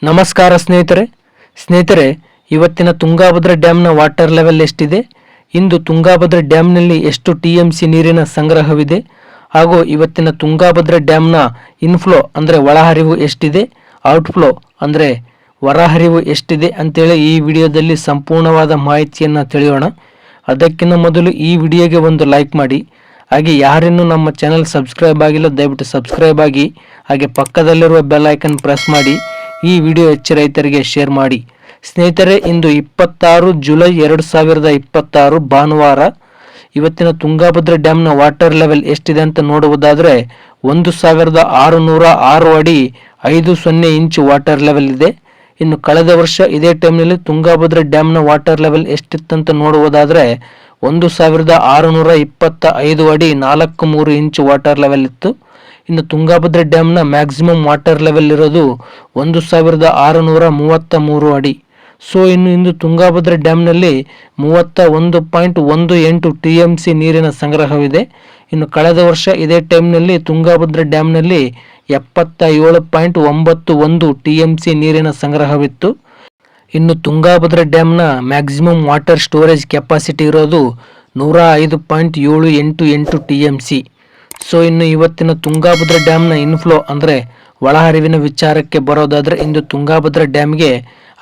ನಮಸ್ಕಾರ ಸ್ನೇಹಿತರೆ ಇವತ್ತಿನ ತುಂಗಾಭದ್ರಾ ಡ್ಯಾಮ್ನ ವಾಟರ್ ಲೆವೆಲ್ ಎಷ್ಟಿದೆ, ಇಂದು ತುಂಗಾಭದ್ರಾ ಡ್ಯಾಮ್ನಲ್ಲಿ ಎಷ್ಟು ಟಿಎಂಸಿ ನೀರಿನ ಸಂಗ್ರಹವಿದೆ ಹಾಗೂ ಇವತ್ತಿನ ತುಂಗಾಭದ್ರಾ ಡ್ಯಾಮ್ನ ಇನ್ಫ್ಲೋ ಅಂದರೆ ಒಳಹರಿವು ಎಷ್ಟಿದೆ, ಔಟ್ಫ್ಲೋ ಅಂದರೆ ಹೊರಹರಿವು ಎಷ್ಟಿದೆ ಅಂತೇಳಿ ಈ ವಿಡಿಯೋದಲ್ಲಿ ಸಂಪೂರ್ಣವಾದ ಮಾಹಿತಿಯನ್ನು ತಿಳಿಯೋಣ. ಅದಕ್ಕಿಂತ ಮೊದಲು ಈ ವಿಡಿಯೋಗೆ ಒಂದು ಲೈಕ್ ಮಾಡಿ, ಹಾಗೆ ಯಾರಿನ್ನೂ ನಮ್ಮ ಚಾನಲ್ ಸಬ್ಸ್ಕ್ರೈಬ್ ಆಗಿಲ್ಲ ದಯವಿಟ್ಟು ಸಬ್ಸ್ಕ್ರೈಬ್ ಆಗಿ, ಹಾಗೆ ಪಕ್ಕದಲ್ಲಿರುವ ಬೆಲ್ ಐಕನ್ ಪ್ರೆಸ್ ಮಾಡಿ ಈ ವಿಡಿಯೋ ಹೆಚ್ಚು ರೈತರಿಗೆ ಶೇರ್ ಮಾಡಿ. ಸ್ನೇಹಿತರೆ, ಇಂದು 26 ಜುಲೈ 2026 ಭಾನುವಾರ. ಇವತ್ತಿನ ತುಂಗಾಭದ್ರಾ ಡ್ಯಾಮ್ನ ವಾಟರ್ ಲೆವೆಲ್ ಎಷ್ಟಿದೆ ಅಂತ ನೋಡುವುದಾದರೆ 1606 ಅಡಿ 50 ಇಂಚು ವಾಟರ್ ಲೆವೆಲ್ ಇದೆ. ಇನ್ನು ಕಳೆದ ವರ್ಷ ಇದೇ ಟೈಮ್ನಲ್ಲಿ ತುಂಗಾಭದ್ರಾ ಡ್ಯಾಮ್ನ ವಾಟರ್ ಲೆವೆಲ್ ಎಷ್ಟಿತ್ತಂತ ನೋಡುವುದಾದರೆ 1625 ಅಡಿ 43 ಇಂಚು ವಾಟರ್ ಲೆವೆಲ್ ಇತ್ತು. ಇನ್ನು ತುಂಗಾಭದ್ರಾ ಡ್ಯಾಮ್ನ ಮ್ಯಾಕ್ಸಿಮಮ್ ವಾಟರ್ ಲೆವೆಲ್ ಇರೋದು 1633 ಅಡಿ. ಸೊ ಇಂದು ತುಂಗಾಭದ್ರಾ ಡ್ಯಾಮ್ನಲ್ಲಿ 31.18 ಟಿಎಂಸಿ ನೀರಿನ ಸಂಗ್ರಹವಿದೆ. ಇನ್ನು ಕಳೆದ ವರ್ಷ ಇದೇ ಟೈಮ್ನಲ್ಲಿ ತುಂಗಾಭದ್ರಾ ಡ್ಯಾಮ್ನಲ್ಲಿ 77.91 ಟಿಎಂಸಿ ನೀರಿನ ಸಂಗ್ರಹವಿತ್ತು. ಇನ್ನು ತುಂಗಾಭದ್ರಾ ಡ್ಯಾಮ್ನ ಮ್ಯಾಕ್ಸಿಮಮ್ ವಾಟರ್ ಸ್ಟೋರೇಜ್ ಕೆಪಾಸಿಟಿ ಇರೋದು 105.78 ಟಿಎಂಸಿ. ಸೊ ಇನ್ನು ಇವತ್ತಿನ ತುಂಗಾಭದ್ರಾ ಡ್ಯಾಮ್ನ ಇನ್ಫ್ಲೋ ಅಂದರೆ ಒಳಹರಿವಿನ ವಿಚಾರಕ್ಕೆ ಬರೋದಾದರೆ ಇಂದು ತುಂಗಾಭದ್ರಾ ಡ್ಯಾಮ್ಗೆ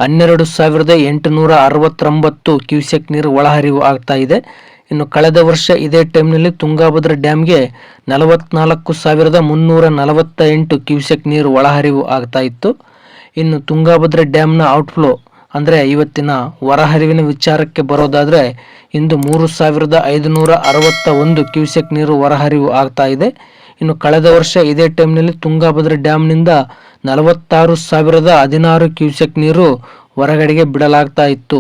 12,869 ಕ್ಯೂಸೆಕ್ ನೀರು ಒಳಹರಿವು ಆಗ್ತಾ ಇದೆ. ಇನ್ನು ಕಳೆದ ವರ್ಷ ಇದೇ ಟೈಮ್ನಲ್ಲಿ ತುಂಗಾಭದ್ರಾ ಡ್ಯಾಮ್ಗೆ 44,348 ಕ್ಯೂಸೆಕ್ ನೀರು ಒಳಹರಿವು ಆಗ್ತಾ ಇತ್ತು. ಇನ್ನು ತುಂಗಾಭದ್ರಾ ಡ್ಯಾಮ್ನ ಔಟ್ಫ್ಲೋ ಅಂದರೆ ಇವತ್ತಿನ ಹೊರಹರಿವಿನ ವಿಚಾರಕ್ಕೆ ಬರೋದಾದರೆ ಇಂದು 3,561 ಕ್ಯೂಸೆಕ್ ನೀರು ಹೊರಹರಿವು ಆಗ್ತಾ ಇದೆ. ಇನ್ನು ಕಳೆದ ವರ್ಷ ಇದೇ ಟೈಮ್ನಲ್ಲಿ ತುಂಗಾಭದ್ರಾ ಡ್ಯಾಮ್ನಿಂದ 46,016 ಕ್ಯೂಸೆಕ್ ನೀರು ಹೊರಗಡೆಗೆ ಬಿಡಲಾಗ್ತಾ ಇತ್ತು.